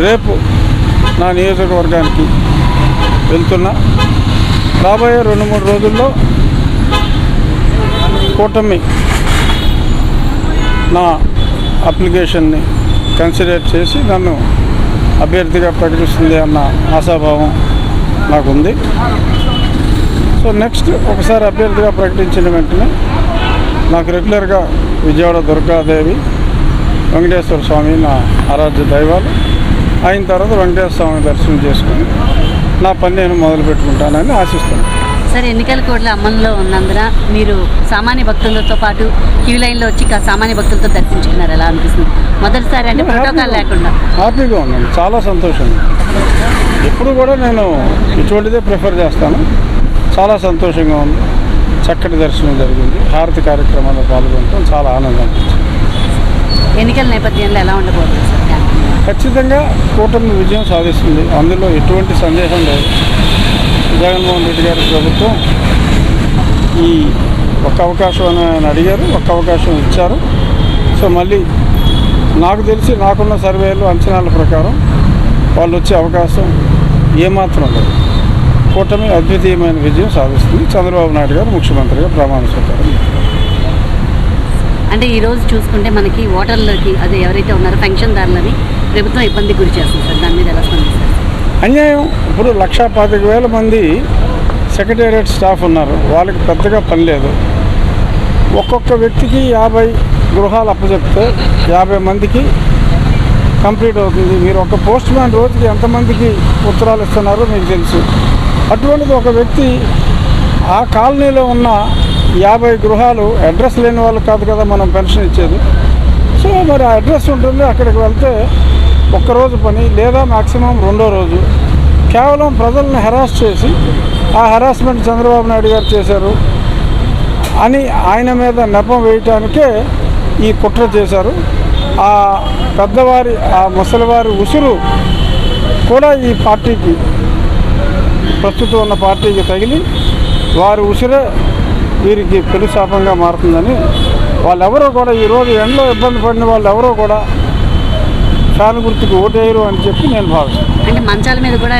రేపు నా నియోజకవర్గానికి వెళ్తున్నా. రాబోయే 2-3 రోజుల్లో కూటమి నా అప్లికేషన్ని కన్సిడర్ చేసి నన్ను అభ్యర్థిగా ప్రకటిస్తుంది అన్న ఆశాభావం నాకుంది. సో నెక్స్ట్ ఒకసారి అభ్యర్థిగా ప్రకటించిన వెంటనే నాకు రెగ్యులర్గా విజయవాడ దుర్గాదేవి, వెంకటేశ్వర స్వామి నా ఆరాధ్య దైవాలు అయిన తర్వాత వెంకటేశ్వర స్వామి దర్శనం చేసుకుని నా పని నేను మొదలు పెట్టుకుంటానని ఆశిస్తున్నాను. సార్, ఎన్నికల కోడ్ల అమల్లో ఉన్నందున మీరు సామాన్య భక్తులతో పాటు క్యూ లైన్లో వచ్చి సామాన్య భక్తులతో దర్శించుకున్నారు, ఎలా అనిపిస్తుంది? మొదటిసారి అంటే ప్రోటోకాల్ లేకుండా హ్యాపీగా ఉన్నాను, చాలా సంతోషంగా. ఎప్పుడు కూడా నేను ఇటువంటిదే ప్రిఫర్ చేస్తాను. చాలా సంతోషంగా ఉంది. చక్కటి దర్శనం జరిగింది. హారతి కార్యక్రమాల్లో పాల్గొనడం చాలా ఆనందం. ఎన్నికల నేపథ్యంలో ఎలా ఉండబోతుంది సార్? ఖచ్చితంగా కూటమి విజయం సాధిస్తుంది, అందులో ఎటువంటి సందేహం లేదు. జగన్మోహన్ రెడ్డి గారి ప్రభుత్వం ఈ ఒక్క అవకాశం అని ఆయన అడిగారు, ఒక్క అవకాశం ఇచ్చారు. సో మళ్ళీ నాకు తెలిసి నాకున్న సర్వేలు అంచనాల ప్రకారం వాళ్ళు వచ్చే అవకాశం ఏమాత్రం లేదు. కూటమి అద్వితీయమైన విజయం సాధిస్తుంది. చంద్రబాబు నాయుడు గారు ముఖ్యమంత్రిగా ప్రమాణ స్వీకారం. అంటే ఈరోజు చూసుకుంటే మనకి ఓటర్లకి అదే ఎవరైతే ఉన్నారో పెన్షన్దారులని ప్రభుత్వం ఇబ్బంది గురి చేస్తుంది సార్, దాని మీద ఎలా స్పందిస్తారు? అన్యాయం. ఇప్పుడు 1,25,000 మంది సెక్రటేరియట్ స్టాఫ్ ఉన్నారు, వాళ్ళకి పెద్దగా పని లేదు. ఒక్కొక్క వ్యక్తికి 50 గృహాలు అప్పచెప్తే 50 మందికి కంప్లీట్ అవుతుంది. మీరు ఒక పోస్ట్ మ్యాన్ రోజుకి ఎంతమందికి ఉత్తరాలు ఇస్తున్నారో మీకు తెలుసు. అటువంటిది ఒక వ్యక్తి ఆ కాలనీలో ఉన్న 50 గృహాలు అడ్రస్ లేని వాళ్ళు కాదు కదా మనం పెన్షన్ ఇచ్చేది. సో మరి ఆ అడ్రస్ ఉంటుంది, అక్కడికి వెళ్తే ఒక్కరోజు పని లేదా మ్యాక్సిమం 2వ రోజు. కేవలం ప్రజల్ని హెరాస్ చేసి ఆ హెరాస్మెంట్ చంద్రబాబు నాయుడు గారు చేశారు అని ఆయన మీద నెపం వేయటానికే ఈ కుట్ర చేశారు. ఆ పెద్దవారి ఆ ముసలివారి ఉసురు కూడా ఈ పార్టీకి, ప్రస్తుతం ఉన్న పార్టీకి తగిలి వారి ఉసిరే వీరికి పెను శాపంగా మారుతుందని వాళ్ళెవరూ కూడా ఈరోజు ఎండలో ఇబ్బంది పడిన వాళ్ళు ఎవరో కూడా ఫ్యాన్ గుర్తుకు ఓటేయరు అని చెప్పి నేను భావిస్తాను. అంటే మంచాల మీద కూడా